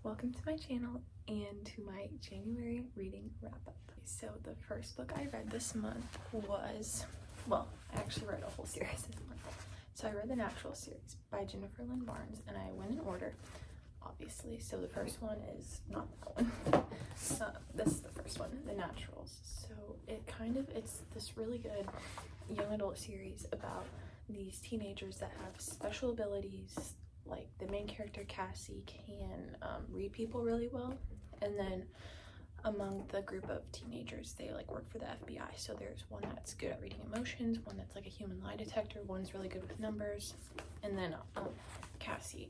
Welcome to my channel and to my January reading wrap-up. So the first book I read this month was, well, I actually read a whole series this month. So I read the Natural series by Jennifer Lynn Barnes, and I went in order, obviously. So the first one is not that one. This is the first one, The Naturals. So it's this really good young adult series about these teenagers that have special abilities. Like the main character Cassie can read people really well, and then among the group of teenagers, they like work for the FBI. So there's one that's good at reading emotions, one that's like a human lie detector, one's really good with numbers, and then Cassie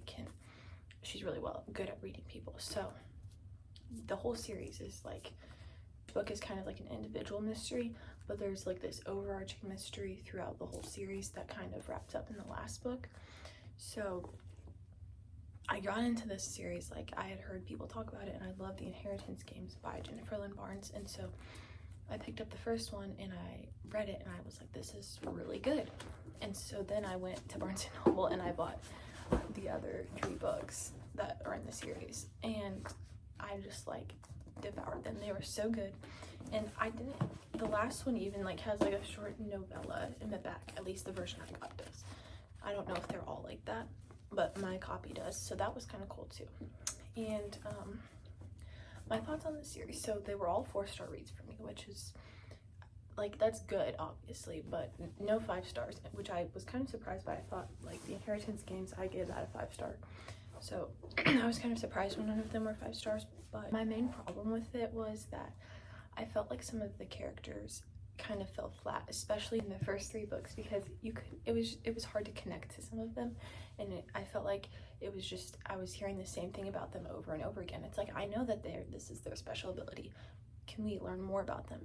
she's really good at reading people. So the whole series is like, the book is kind of like an individual mystery, but there's like this overarching mystery throughout the whole series that kind of wraps up in the last book. So I got into this series, like I had heard people talk about it, and I love The Inheritance Games by Jennifer Lynn Barnes, and so I picked up the first one and I read it and I was like, this is really good. And so then I went to Barnes & Noble and I bought the other 3 books that are in the series, and I just like devoured them. They were so good. And the last one even like has like a short novella in the back, at least the version I got does. I don't know if they're all like that, but my copy does, so that was kind of cool too. And my thoughts on the series, so they were all 4-star reads for me, which is like, that's good obviously, but no 5 stars, which I was kind of surprised by. I thought like The Inheritance Games, I gave that a 5-star, so I was kind of surprised when none of them were 5 stars. But my main problem with it was that I felt like some of the characters kind of fell flat, especially in the first 3 books, because it was hard to connect to some of them, and I felt like it was just, I was hearing the same thing about them over and over again. It's like, I know that this is their special ability. Can we learn more about them?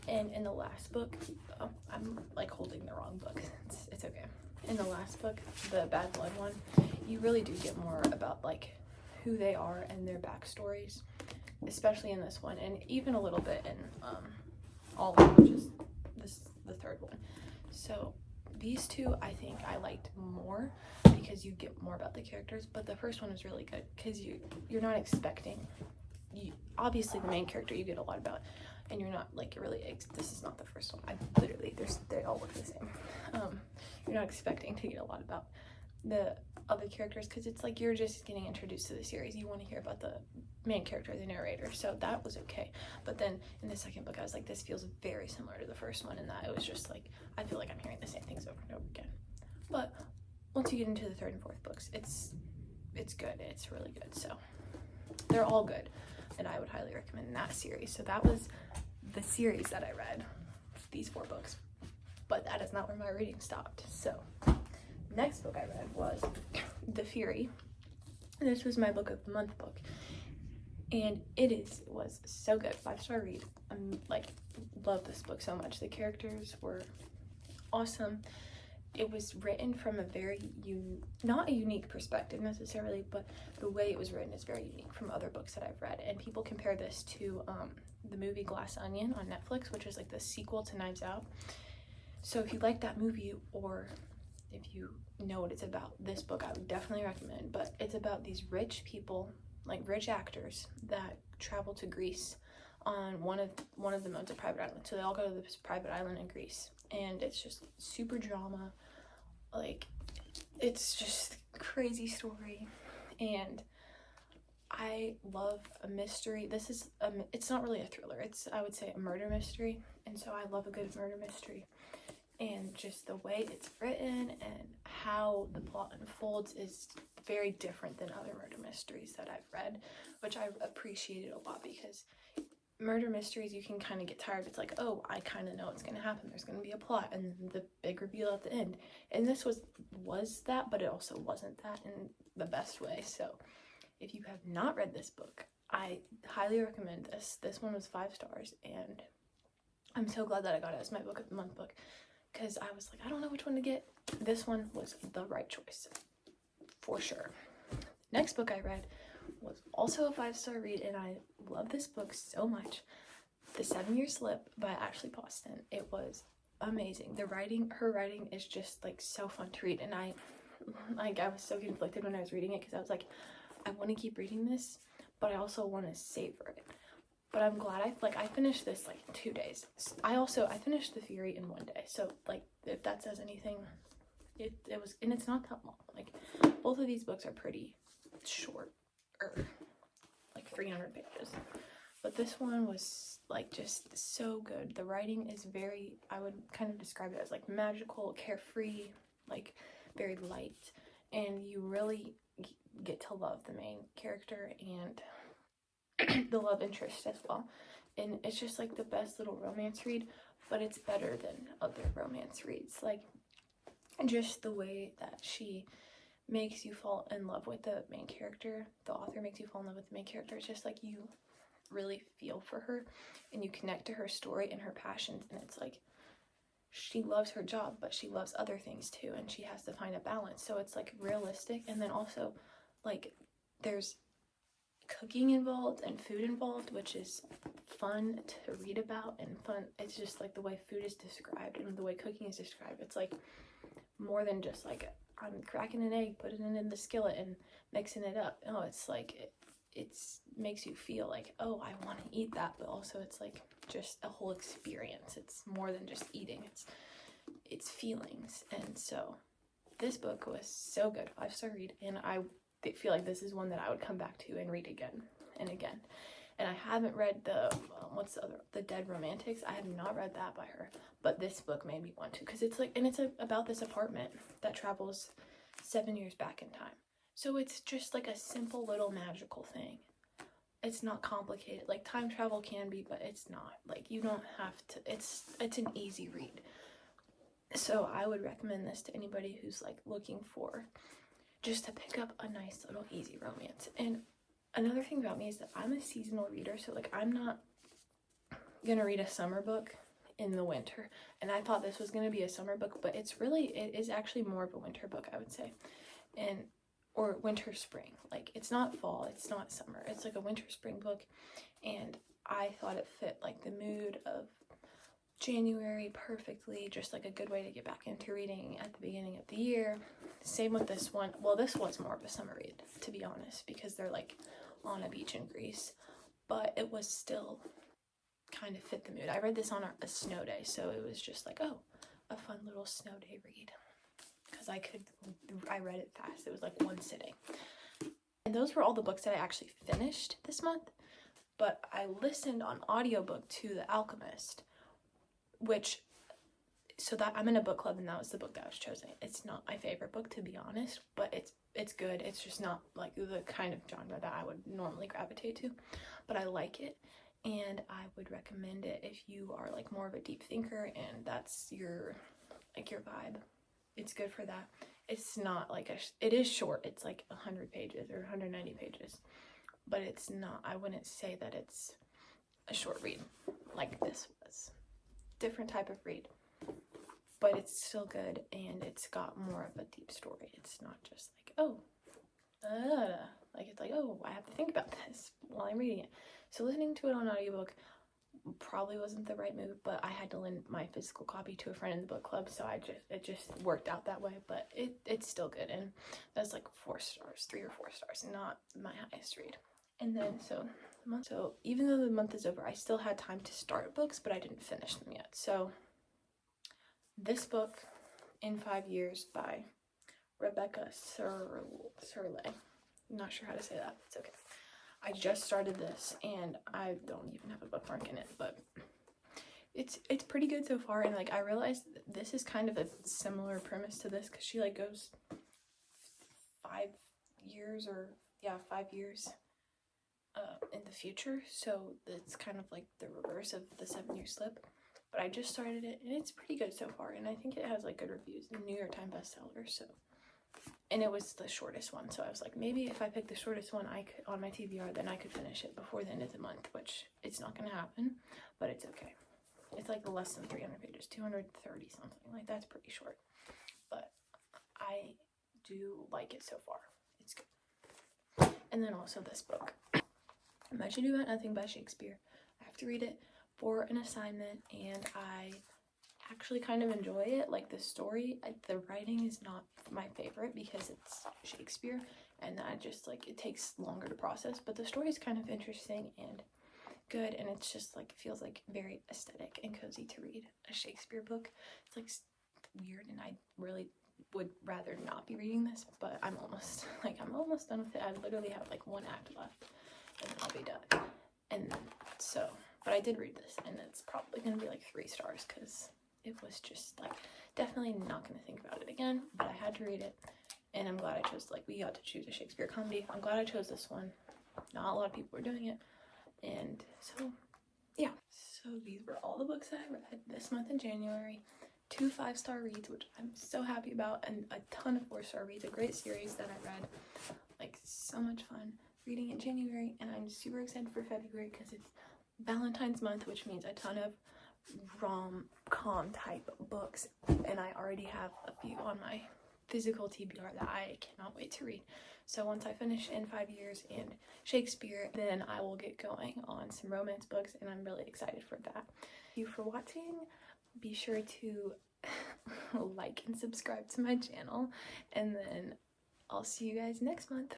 And in the last book, I'm like holding the wrong book. It's okay. In the last book, the Bad Blood one, you really do get more about like who they are and their backstories, especially in this one, and even a little bit in all of them, which is the third one. So these 2 I think I liked more because you get more about the characters, but the first one is really good because you're not expecting, obviously the main character you get a lot about, and you're not like this is not the first one. They all look the same. You're not expecting to get a lot about the other characters because it's like you're just getting introduced to the series. You want to hear about the main character, the narrator, so that was okay. But then in the second book I was like, this feels very similar to the first one, and that it was just like, I feel like I'm hearing the same things over and over again. But once you get into the 3rd and 4th books, it's good. It's really good. So they're all good, and I would highly recommend that series. So that was the series that I read, these 4 books, but that is not where my reading stopped. So next book I read was The Fury. This was my book of the month book, and it was so good. 5-star read. I'm like, love this book so much. The characters were awesome. It was written from a very not a unique perspective necessarily, but the way it was written is very unique from other books that I've read. And people compare this to the movie Glass Onion on Netflix, which is like the sequel to Knives Out. So if you like that movie, or if you know what it's about, this book I would definitely recommend. But it's about these rich people, like rich actors, that travel to Greece on one of them owns a private island, so they all go to this private island in Greece, and it's just super drama. Like, it's just crazy story, and I love a mystery. This is it's not really a thriller, it's, I would say, a murder mystery, and so I love a good murder mystery. And just the way it's written and how the plot unfolds is very different than other murder mysteries that I've read, which I appreciated a lot, because murder mysteries, you can kind of get tired. It's like, oh, I kind of know what's going to happen. There's going to be a plot and the big reveal at the end. And this was that, but it also wasn't that in the best way. So if you have not read this book, I highly recommend this. This one was 5 stars, and I'm so glad that I got it as my book of the month book, because I was like, I don't know which one to get. This one was the right choice, for sure. Next book I read was also a 5-star read, and I love this book so much. The 7-Year Slip by Ashley Poston. It was amazing. Her writing is just like so fun to read, and I was so conflicted when I was reading it, because I was like, I want to keep reading this, but I also want to savor it. But I'm glad I finished this like in 2 days. I finished The Fury in 1 day. So like if that says anything, it was, and it's not that long. Like both of these books are pretty short, or like 300 pages. But this one was like just so good. The writing is very, I would kind of describe it as like magical, carefree, like very light, and you really get to love the main character and the love interest as well. And it's just like the best little romance read, but it's better than other romance reads. Like just the way that she makes you fall in love with the main character, the author makes you fall in love with the main character. It's just like you really feel for her and you connect to her story and her passions, and it's like she loves her job but she loves other things too, and she has to find a balance. So it's like realistic, and then also like there's cooking involved and food involved, which is fun to read about and fun. It's just like the way food is described and the way cooking is described, it's like more than just like I'm cracking an egg, putting it in the skillet and mixing it up. No, it's like it's makes you feel like, oh, I want to eat that, but also it's like just a whole experience. It's more than just eating, it's feelings. And so this book was so good, 5-star read, and I feel like this is one that I would come back to and read again and again. And I haven't read the what's the other, The Dead Romantics. I have not read that by her, but this book made me want to, because it's like, and it's about this apartment that travels 7 years back in time. So it's just like a simple little magical thing. It's not complicated. Like time travel can be, but it's not. Like you don't have to. It's an easy read. So I would recommend this to anybody who's like looking for just to pick up a nice little easy romance. And another thing about me is that I'm a seasonal reader, so like I'm not gonna read a summer book in the winter. And I thought this was gonna be a summer book, but it is actually more of a winter book, I would say. And or winter spring. Like it's not fall, it's not summer. It's like a winter spring book, and I thought it fit like the mood of January perfectly, just like a good way to get back into reading at the beginning of the year. Same with this one. Well, this was more of a summer read, to be honest, because they're like on a beach in Greece, but it was still kind of fit the mood. I read this on a snow day, so it was just like, oh, a fun little snow day read, because I read it fast. It was like one sitting. And those were all the books that I actually finished this month, but I listened on audiobook to The Alchemist, so that I'm in a book club, and that was the book that I was chosen. It's not my favorite book, to be honest, but it's good. It's just not like the kind of genre that I would normally gravitate to, but I like it, and I would recommend it if you are like more of a deep thinker and that's your vibe. It's good for that. It's not like it is short. It's like 100 pages or 190 pages, but it's not, I wouldn't say that it's a short read like this was. Different type of read, but it's still good, and it's got more of a deep story. It's not just like, oh, like it's like, oh, I have to think about this while I'm reading it. So listening to it on audiobook probably wasn't the right move, but I had to lend my physical copy to a friend in the book club, so it just worked out that way. But it's still good, and that's like 4 stars, 3 or 4 stars, not my highest read. And then so even though the month is over, I still had time to start books, but I didn't finish them yet. So this book, In 5 Years, by Rebecca Serle. I'm not sure how to say that. It's okay. I just started this, and I don't even have a bookmark in it, but it's pretty good so far. And like I realized this is kind of a similar premise to this, because she like goes 5 years in the future, so it's kind of like the reverse of the 7-year slip. But I just started it, and it's pretty good so far, and I think it has like good reviews, New York Times bestseller. So, and it was the shortest one, so I was like, maybe if I pick the shortest one I could on my TBR, then I could finish it before the end of the month, which it's not gonna happen, but it's okay. It's like less than 300 pages, 230 something. Like that's pretty short, but I do like it so far. It's good. And then also this book, Much Ado About Nothing by Shakespeare. I have to read it for an assignment, and I actually kind of enjoy it. Like the story, the writing is not my favorite because it's Shakespeare, and I just like, it takes longer to process, but the story is kind of interesting and good, and it's just like, it feels like very aesthetic and cozy to read a Shakespeare book. It's like weird, and I really would rather not be reading this, but I'm almost done with it. I literally have like one act left and then I'll be done. And so, but I did read this, and it's probably gonna be like 3 stars because it was just like, definitely not gonna think about it again, but I had to read it, and I'm glad I chose, like, we got to choose a Shakespeare comedy. I'm glad I chose this one. Not a lot of people were doing it, and so yeah. So these were all the books that I read this month in January. 2 5-star reads, which I'm so happy about, and a ton of 4-star reads. A great series that I read, like, so much fun reading in January, and I'm super excited for February because it's Valentine's month, which means a ton of rom-com type books, and I already have a few on my physical TBR that I cannot wait to read. So once I finish In 5 Years and Shakespeare, then I will get going on some romance books, and I'm really excited for that. Thank you for watching. Be sure to like and subscribe to my channel, and then I'll see you guys next month.